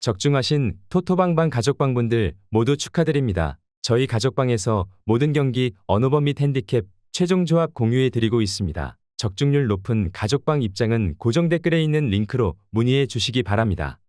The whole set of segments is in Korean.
적중하신 토토방방 가족방분들 모두 축하드립니다. 저희 가족방에서 모든 경기 언어범 및 핸디캡 최종 조합 공유해 드리고 있습니다. 적중률 높은 가족방 입장은 고정 댓글에 있는 링크로 문의해 주시기 바랍니다.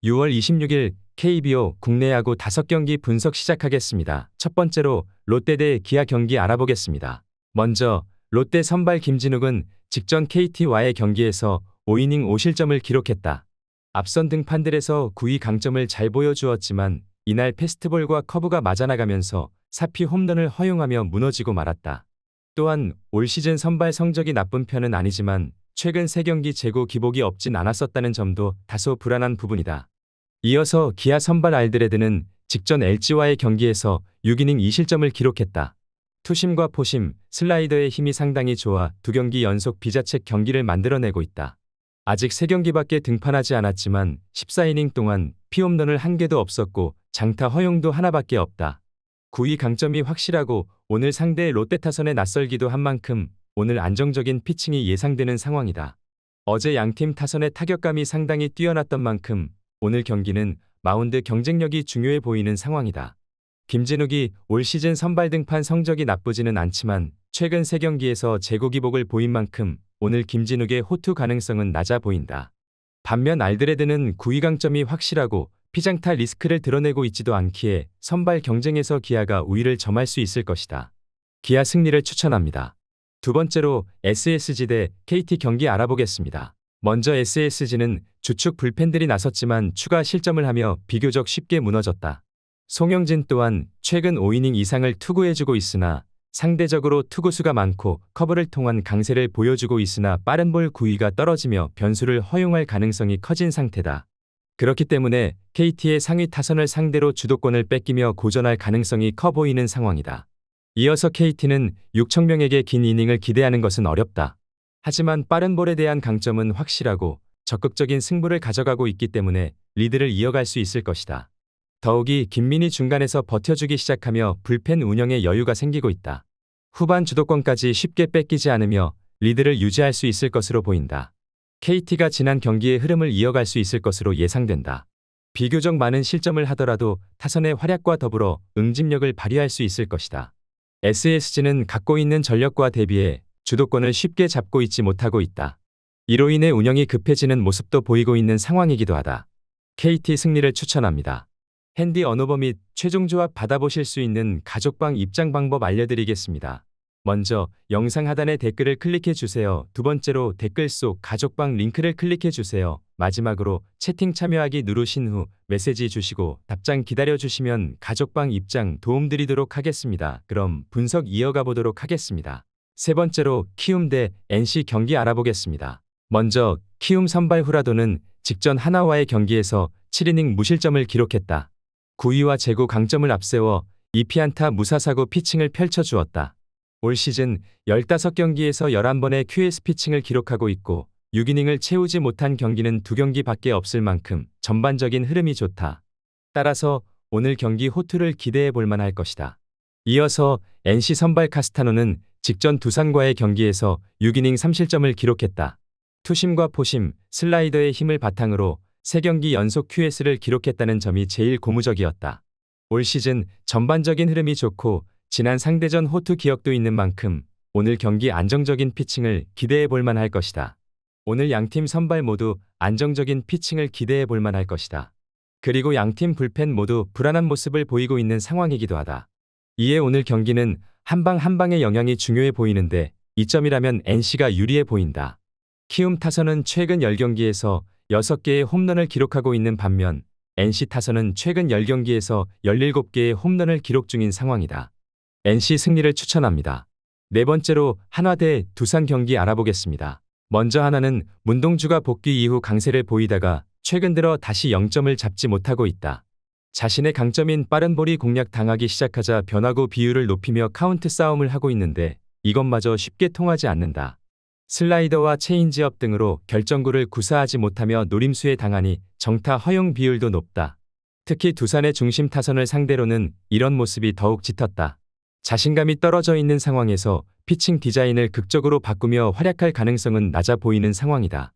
6월 26일 KBO 국내 야구 5경기 분석 시작하겠습니다. 첫 번째로 롯데 대 기아 경기 알아보겠습니다. 먼저 롯데 선발 김진욱은 직전 KT와의 경기에서 5이닝 5실점을 기록했다. 앞선 등판들에서 9위 강점을 잘 보여주었지만 이날 패스트볼과 커브가 맞아나가면서 사피 홈런을 허용하며 무너지고 말았다. 또한 올 시즌 선발 성적이 나쁜 편은 아니지만 최근 3경기 재고 기복이 없진 않았었다는 점도 다소 불안한 부분이다. 이어서 기아 선발 알드레드는 직전 LG와의 경기에서 6이닝 2실점을 기록했다. 투심과 포심, 슬라이더의 힘이 상당히 좋아 2경기 연속 비자책 경기를 만들어내고 있다. 아직 3경기밖에 등판하지 않았지만 14이닝 동안 피홈런을 1개도 없었고 장타 허용도 하나밖에 없다. 9위 강점이 확실하고 오늘 상대 롯데 타선에 낯설기도 한 만큼 오늘 안정적인 피칭이 예상되는 상황이다. 어제 양팀 타선의 타격감이 상당히 뛰어났던 만큼 오늘 경기는 마운드 경쟁력이 중요해 보이는 상황이다. 김진욱이 올 시즌 선발 등판 성적이 나쁘지는 않지만 최근 3경기에서 재고 기복을 보인 만큼 오늘 김진욱의 호투 가능성은 낮아 보인다. 반면 알드레드는 9위 강점이 확실하고 피장타 리스크를 드러내고 있지도 않기에 선발 경쟁에서 기아가 우위를 점할 수 있을 것이다. 기아 승리를 추천합니다. 두 번째로 SSG 대 KT 경기 알아보겠습니다. 먼저 SSG는 주축 불펜들이 나섰지만 추가 실점을 하며 비교적 쉽게 무너졌다. 송영진 또한 최근 5이닝 이상을 투구해주고 있으나 상대적으로 투구수가 많고 커브를 통한 강세를 보여주고 있으나 빠른 볼 구위가 떨어지며 변수를 허용할 가능성이 커진 상태다. 그렇기 때문에 KT의 상위 타선을 상대로 주도권을 뺏기며 고전할 가능성이 커 보이는 상황이다. 이어서 KT는 6천명에게 긴 이닝을 기대하는 것은 어렵다. 하지만 빠른 볼에 대한 강점은 확실하고 적극적인 승부를 가져가고 있기 때문에 리드를 이어갈 수 있을 것이다. 더욱이 김민희 중간에서 버텨주기 시작하며 불펜 운영에 여유가 생기고 있다. 후반 주도권까지 쉽게 뺏기지 않으며 리드를 유지할 수 있을 것으로 보인다. KT가 지난 경기의 흐름을 이어갈 수 있을 것으로 예상된다. 비교적 많은 실점을 하더라도 타선의 활약과 더불어 응집력을 발휘할 수 있을 것이다. SSG는 갖고 있는 전력과 대비해 주도권을 쉽게 잡고 있지 못하고 있다. 이로 인해 운영이 급해지는 모습도 보이고 있는 상황이기도 하다. KT 승리를 추천합니다. 핸디 언어버 및 최종 조합 받아보실 수 있는 가족방 입장 방법 알려드리겠습니다. 먼저 영상 하단의 댓글을 클릭해 주세요. 두 번째로 댓글 속 가족방 링크를 클릭해 주세요. 마지막으로 채팅 참여하기 누르신 후 메시지 주시고 답장 기다려 주시면 가족방 입장 도움드리도록 하겠습니다. 그럼 분석 이어가 보도록 하겠습니다. 세 번째로 키움 대 NC 경기 알아보겠습니다. 먼저 키움 선발 후라도는 직전 하나와의 경기에서 7이닝 무실점을 기록했다. 9위와 재고 강점을 앞세워 2피안타 무사사고 피칭을 펼쳐주었다. 올 시즌 15경기에서 11번의 QS 피칭을 기록하고 있고 6이닝을 채우지 못한 경기는 2경기밖에 없을 만큼 전반적인 흐름이 좋다. 따라서 오늘 경기 호투를 기대해 볼 만할 것이다. 이어서 NC 선발 카스타노는 직전 두산과의 경기에서 6이닝 3실점을 기록했다. 투심과 포심, 슬라이더의 힘을 바탕으로 3경기 연속 QS를 기록했다는 점이 제일 고무적이었다. 올 시즌 전반적인 흐름이 좋고 지난 상대전 호투 기억도 있는 만큼 오늘 경기 안정적인 피칭을 기대해 볼 만할 것이다. 오늘 양팀 선발 모두 안정적인 피칭을 기대해 볼 만할 것이다. 그리고 양팀 불펜 모두 불안한 모습을 보이고 있는 상황이기도 하다. 이에 오늘 경기는 한방 한방의 영향이 중요해 보이는데 이점이라면 NC가 유리해 보인다. 키움 타선은 최근 10경기에서 6개의 홈런을 기록하고 있는 반면 NC 타선은 최근 10경기에서 17개의 홈런을 기록 중인 상황이다. NC 승리를 추천합니다. 네 번째로 한화 대 두산 경기 알아보겠습니다. 먼저 한화는 문동주가 복귀 이후 강세를 보이다가 최근 들어 다시 0점을 잡지 못하고 있다. 자신의 강점인 빠른 볼이 공략당하기 시작하자 변화구 비율을 높이며 카운트 싸움을 하고 있는데 이것마저 쉽게 통하지 않는다. 슬라이더와 체인지업 등으로 결정구를 구사하지 못하며 노림수에 당하니 정타 허용 비율도 높다. 특히 두산의 중심 타선을 상대로는 이런 모습이 더욱 짙었다. 자신감이 떨어져 있는 상황에서 피칭 디자인을 극적으로 바꾸며 활약할 가능성은 낮아 보이는 상황이다.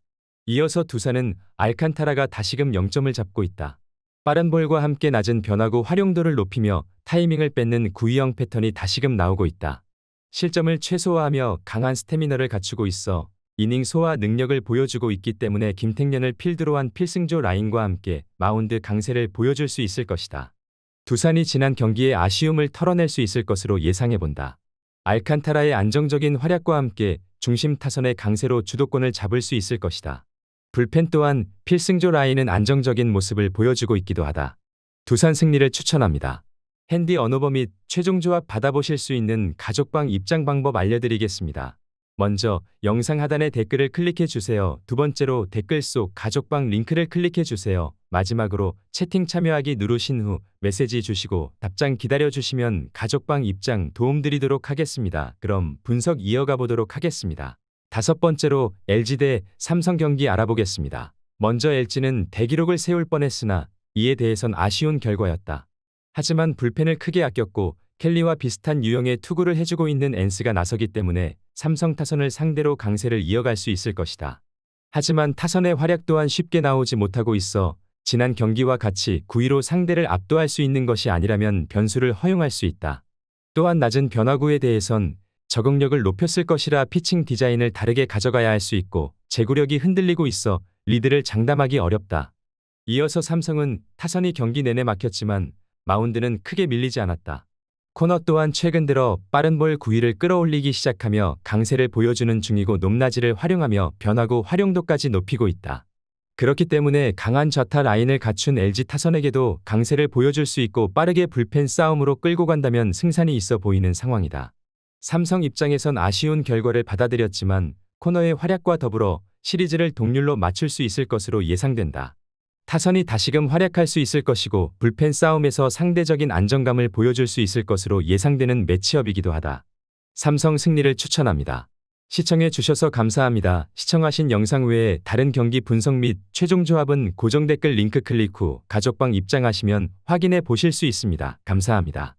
이어서 두산은 알칸타라가 다시금 0점을 잡고 있다. 빠른 볼과 함께 낮은 변화구 활용도를 높이며 타이밍을 뺏는 구위형 패턴이 다시금 나오고 있다. 실점을 최소화하며 강한 스태미너를 갖추고 있어 이닝 소화 능력을 보여주고 있기 때문에 김택년을 필두로 한 필승조 라인과 함께 마운드 강세를 보여줄 수 있을 것이다. 두산이 지난 경기에 아쉬움을 털어낼 수 있을 것으로 예상해본다. 알칸타라의 안정적인 활약과 함께 중심 타선의 강세로 주도권을 잡을 수 있을 것이다. 불펜 또한 필승조 라인은 안정적인 모습을 보여주고 있기도 하다. 두산 승리를 추천합니다. 핸디 언오버 및 최종 조합 받아보실 수 있는 가족방 입장 방법 알려드리겠습니다. 먼저 영상 하단의 댓글을 클릭해 주세요. 두 번째로 댓글 속 가족방 링크를 클릭해 주세요. 마지막으로 채팅 참여하기 누르신 후 메시지 주시고 답장 기다려 주시면 가족방 입장 도움드리도록 하겠습니다. 그럼 분석 이어가 보도록 하겠습니다. 다섯 번째로 LG 대 삼성 경기 알아보겠습니다. 먼저 LG는 대기록을 세울 뻔했으나 이에 대해선 아쉬운 결과였다. 하지만 불펜을 크게 아꼈고 켈리와 비슷한 유형의 투구를 해주고 있는 엔스가 나서기 때문에 삼성 타선을 상대로 강세를 이어갈 수 있을 것이다. 하지만 타선의 활약 또한 쉽게 나오지 못하고 있어 지난 경기와 같이 9위로 상대를 압도할 수 있는 것이 아니라면 변수를 허용할 수 있다. 또한 낮은 변화구에 대해선 적응력을 높였을 것이라 피칭 디자인을 다르게 가져가야 할 수 있고 제구력이 흔들리고 있어 리드를 장담하기 어렵다. 이어서 삼성은 타선이 경기 내내 막혔지만 마운드는 크게 밀리지 않았다. 코너 또한 최근 들어 빠른 볼 9위를 끌어올리기 시작하며 강세를 보여주는 중이고 높낮이를 활용하며 변화구 활용도까지 높이고 있다. 그렇기 때문에 강한 좌타 라인을 갖춘 LG 타선에게도 강세를 보여줄 수 있고 빠르게 불펜 싸움으로 끌고 간다면 승산이 있어 보이는 상황이다. 삼성 입장에선 아쉬운 결과를 받아들였지만 코너의 활약과 더불어 시리즈를 동률로 맞출 수 있을 것으로 예상된다. 타선이 다시금 활약할 수 있을 것이고 불펜 싸움에서 상대적인 안정감을 보여줄 수 있을 것으로 예상되는 매치업이기도 하다. 삼성 승리를 추천합니다. 시청해 주셔서 감사합니다. 시청하신 영상 외에 다른 경기 분석 및 최종 조합은 고정 댓글 링크 클릭 후 가족방 입장하시면 확인해 보실 수 있습니다. 감사합니다.